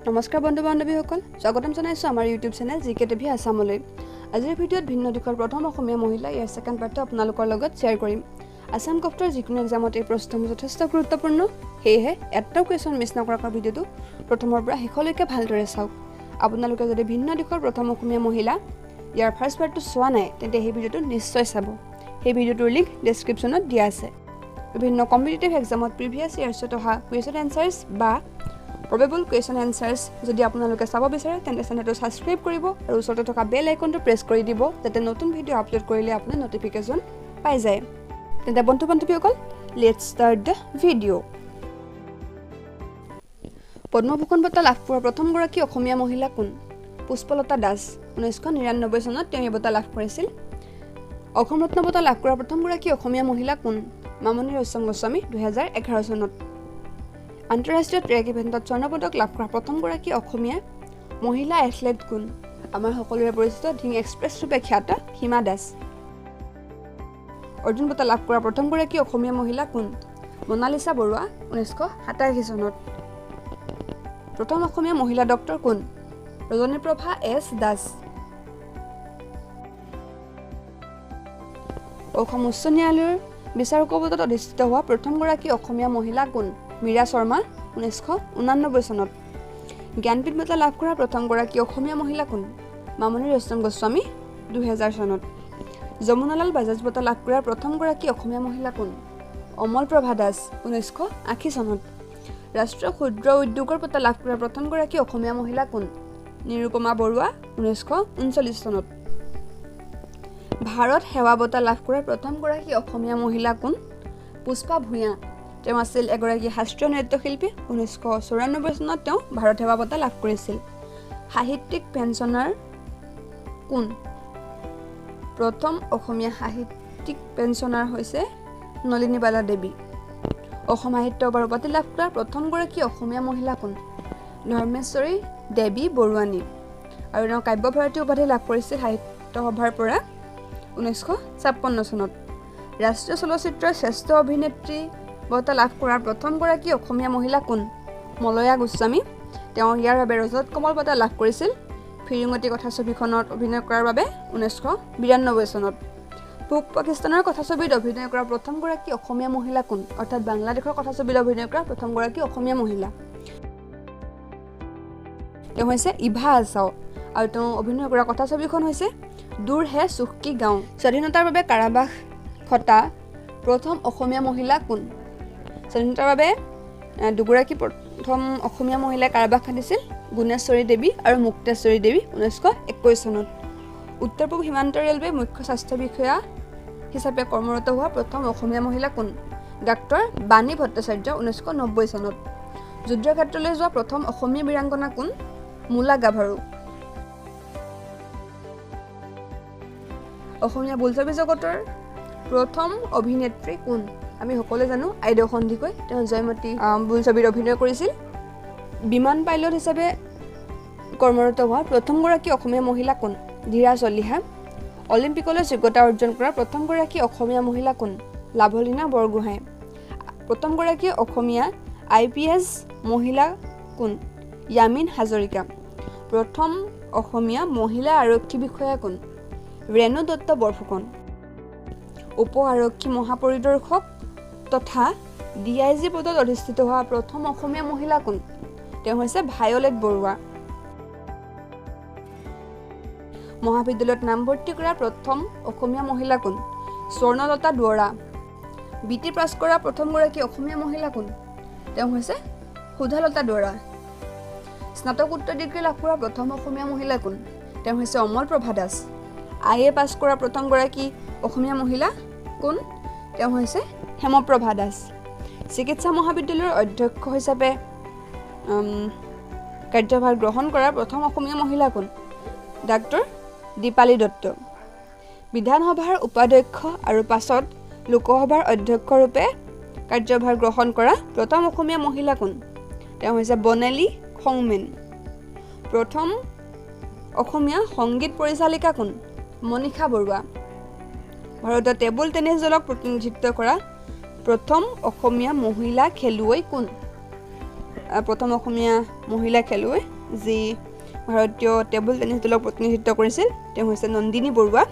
নমস্কাৰ বন্ধু বান্ধৱীসকল স্বাগতম জনাইছো আমাৰ ইউটিউব চেনেল GkTv আসামলৈ আজিৰ ভিডিঅ'ত ভিন্ন দিশৰ প্ৰথম অসমীয়া মহিলা ইয়াৰ সেকেন্ড পাৰ্টটো আপোনালোকৰ লগত শেয়াৰ কৰিম আসাম কফটৰ যিকোনো এক্সামত এই প্ৰশ্নটো যথেষ্ট গুৰুত্বপূৰ্ণ হেহে এটা কোৱেশ্চন মিছ নকৰাকৈ ভিডিঅ'টো প্ৰথমৰ পৰা শেষলৈকে ভালদৰে চাওক আপোনালোকে যদি ভিন্ন দিশৰ প্ৰথম অসমীয়া মহিলা ইয়াৰ ফাৰ্ষ্ট পাৰ্টটো চোৱা নাই তেন্তে এই ভিডিঅ'টো নিশ্চয় চাব এই ভিডিঅ'টোৰ লিংক ডেসক্ৰিপচনত দিয়া আছে বিভিন্ন কম্পিটিটিভ এক্সামত প্ৰিভিয়াস ইয়াৰ্ছত অহা কুৱেশ্চন এনসাৰ্স বা probable question answers যদি আপোনালোকে চাব বিচাৰে তেন্তে চেনেলটো সাবস্ক্ৰাইব কৰিব আৰু ওচৰতে থকা বেল আইকনটো প্ৰেছ কৰি দিব যাতে নতুন ভিডিঅ' আপলোড কৰিলে আপোনাৰ নটিফিকেশন পাই যায় তেন্তে বন্ধু বান্ধৱীসকল let's start the video' Padma Bhushan বঁটা লাভ কৰা প্ৰথম গৰাকী অসমীয়া মহিলা কোন পুষ্পলতা দাস 1999 চনত তেওঁ এই বঁটা লাভ কৰিছিল অসম ৰত্ন বঁটা লাভ কৰা প্ৰথম গৰাকী অসমীয়া মহিলা কোন মামণি ৰয়ছম গোস্বামী 2011 চনত আন্তঃৰাষ্ট্ৰীয় ট্ৰেক ইভেন্টত স্বৰ্ণ পদক লাভ কৰা প্ৰথম গৰাকী অসমীয়া মহিলা এথলেট কোন আমাৰ সকলোৰে পৰিচিত ঢিং এক্সপ্ৰেছ ৰূপে খ্যাত হিমা দাস অৰ্জুন বঁটা লাভ কৰা প্ৰথম গৰাকী অসমীয়া মহিলা কোন মনালিসা বৰুৱা 1987 চনত প্ৰথম অসমীয়া মহিলা ডক্টৰ কোন ৰজনীপ্ৰভা এছ দাস অসম উচ্চ ন্যায়ালয়ৰ বিচাৰক পদত অধিষ্ঠিত হোৱা প্ৰথম গৰাকী অসমীয়া মহিলা কোন মীৰা শৰ্মা 1989 চনত জ্ঞানপীঠ বঁটা লাভ কৰা প্ৰথম গৰাকী অসমীয়া মহিলা কোন মামণি ৰয়ছম গোস্বামী 2000 চনত যমুনালাল বাজাজ বঁটা লাভ কৰা প্ৰথম গৰাকী অসমীয়া মহিলা কোন অমল প্ৰভা দাস 1980 চনত ৰাষ্ট্ৰীয় ক্ষুদ্ৰ উদ্যোগৰ বঁটা লাভ কৰা প্ৰথম গৰাকী অসমীয়া মহিলা কোন নিৰুপমা বৰুৱা 1939 চনত ভাৰত সেৱা বঁটা লাভ কৰা প্ৰথম গৰাকী অসমীয়া মহিলা কোন পুষ্পা ভূঞা তেওঁ আছিল এগৰাকী শাস্ত্ৰীয় নৃত্যশিল্পী 1994 চনত তেওঁ ভাৰত সেৱা বঁটা লাভ কৰিছিল সাহিত্যিক পেঞ্চনাৰ কোন প্ৰথম অসমীয়া সাহিত্যিক পেঞ্চনাৰ হৈছে নলিনীবালা দেৱী অসম সাহিত্য বঁটা উপাধি লাভ কৰা প্ৰথম গৰাকী অসমীয়া মহিলা কোন ধৰ্মেশ্বৰী দেৱী বৰুৱানী আৰু তেওঁ কাব্য ভাৰতী উপাধি লাভ কৰিছিল সাহিত্য সভাৰ পৰা 1956 চনত ৰাষ্ট্ৰীয় চলচ্চিত্ৰৰ শ্ৰেষ্ঠ অভিনেত্ৰী বঁটা লাভ কৰা প্ৰথম গৰাকী অসমীয়া মহিলা কোন মলয়া গোস্বামী তেওঁ ইয়াৰ বাবে ৰজত কমল বঁটা লাভ কৰিছিল ফিৰিঙতি কথা ছবিখনত অভিনয় কৰাৰ বাবে 1992 চনত পূব পাকিস্তানৰ কথা ছবিত অভিনয় কৰা প্ৰথম গৰাকী অসমীয়া মহিলা কোন অৰ্থাৎ বাংলাদেশৰ কথা ছবিত অভিনয় কৰা প্ৰথম গৰাকী অসমীয়া মহিলা তেওঁ হৈছে ইভা আছাও আৰু তেওঁ অভিনয় কৰা কথা ছবিখন হৈছে দূৰ হে সুখ কি গাঁও স্বাধীনতাৰ বাবে কাৰাবাস খটা প্ৰথম অসমীয়া মহিলা কোন স্বাধীনতাৰ বাবে দুগৰাকী প্ৰথম অসমীয়া মহিলাই কাৰাবাস খাটিছিল গুণেশ্বৰী দেৱী আৰু মুক্তেশ্বৰী দেৱী 1921 চনত উত্তৰ পূব সীমান্ত ৰেলৱে মুখ্য স্বাস্থ্য বিষয়া হিচাপে কৰ্মৰত হোৱা প্ৰথম অসমীয়া মহিলা কোন ডাক্তৰ বাণী ভট্টাচাৰ্য 1990 চনত যুদ্ধক্ষেত্ৰলৈ যোৱা প্ৰথম অসমীয়া বীৰাংগনা কোন মুলা গাভাৰু অসমীয়া বোলছবি জগতৰ প্ৰথম অভিনেত্ৰী কোন আমি সকলোৱে জানো আইদেউ সন্ধিকৈ তেওঁ জয়মতী বোলছবিত অভিনয় কৰিছিল বিমান পাইলট হিচাপে কৰ্মৰত হোৱা প্ৰথম গৰাকী অসমীয়া মহিলা কোন ধীৰা চলিহা অলিম্পিকলৈ যোগ্যতা অৰ্জন কৰা প্ৰথম গৰাকী অসমীয়া মহিলা কোন লাভলীনা বৰগোহাঁই প্ৰথম গৰাকী অসমীয়া IPS মহিলা কোন ইয়ামিন হাজৰিকা প্ৰথম অসমীয়া মহিলা আৰক্ষী বিষয়া কোন ৰেণু দত্ত বৰফুকন উপ আৰক্ষী মহাপৰিদৰ্শক তথা DIG পদত অধিষ্ঠিত হোৱা প্ৰথম অসমীয়া মহিলা কোন তেওঁ হৈছে ভায়লেট বৰুৱা মহাবিদ্যালয়ত নামভৰ্তি কৰা প্ৰথম অসমীয়া মহিলা কোন স্বৰ্ণলতা দুৱৰা BT পাছ কৰা প্ৰথম গৰাকী অসমীয়া মহিলা কোন তেওঁ হৈছে সুধালতা দুৱৰা স্নাতকোত্তৰ ডিগ্ৰী লাভ কৰা প্ৰথম অসমীয়া মহিলা কোন তেওঁ হৈছে অমল প্ৰভা দাস IA পাছ কৰা প্ৰথম গৰাকী অসমীয়া মহিলা কোন তেওঁ হৈছে হেমপ্ৰভা দাস চিকিৎসা মহাবিদ্যালয়ৰ অধ্যক্ষ হিচাপে কাৰ্যভাৰ গ্ৰহণ কৰা প্ৰথম অসমীয়া মহিলা কোন ডাক্তৰ দীপালী দত্ত বিধানসভাৰ উপাধ্যক্ষ আৰু পাছত লোকসভাৰ অধ্যক্ষ ৰূপে কাৰ্যভাৰ গ্ৰহণ কৰা প্ৰথম অসমীয়া মহিলা কোন তেওঁ হৈছে বনেলী খংমেন প্ৰথম অসমীয়া সংগীত পৰিচালিকা কোন মনিষা বৰুৱা ভাৰতৰ টেবুল টেনিছ দলক প্ৰতিনিধিত্ব কৰা প্ৰথম অসমীয়া মহিলা খেলুৱৈ কোন প্ৰথম অসমীয়া মহিলা খেলুৱৈ যি ভাৰতীয় টেবুল টেনিছ দলক প্ৰতিনিধিত্ব কৰিছিল তেওঁ হৈছে নন্দিনী বৰুৱা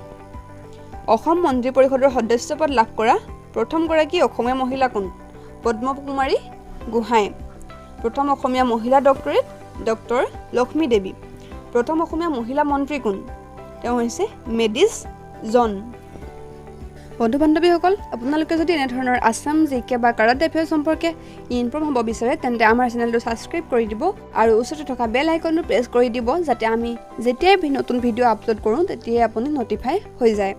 অসম মন্ত্ৰী পৰিষদৰ সদস্য পদ লাভ কৰা প্ৰথমগৰাকী অসমীয়া মহিলা কোন পদ্মকুমাৰী গোহাঁই প্ৰথম অসমীয়া মহিলা ডক্টৰেট ডক্টৰ লক্ষ্মী দেৱী প্ৰথম অসমীয়া মহিলা মন্ত্ৰী কোন তেওঁ হৈছে মেডিছ জন বন্ধু বান্ধৱীসকল আপোনালোকে যদি এনে ধৰণৰ আসাম জিকে বা কাৰেণ্ট এফেয়াৰ্ছ সম্পৰ্কে ইনফৰ্ম হ'ব বিচাৰে তেন্তে আমাৰ চেনেলটো ছাবস্ক্ৰাইব কৰি দিব আৰু ওচৰতে থকা বেল আইকনটো প্ৰেছ কৰি দিব যাতে আমি যেতিয়াই নতুন ভিডিঅ' আপলোড কৰোঁ তেতিয়াই আপুনি নটিফাই হৈ যায়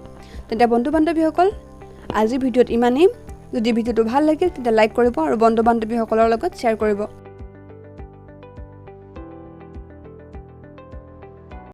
তেন্তে বন্ধু বান্ধৱীসকল আজিৰ ভিডিঅ'ত ইমানেই যদি ভিডিঅ'টো ভাল লাগিল তেন্তে লাইক কৰিব আৰু বন্ধু বান্ধৱীসকলৰ লগত শ্বেয়াৰ কৰিব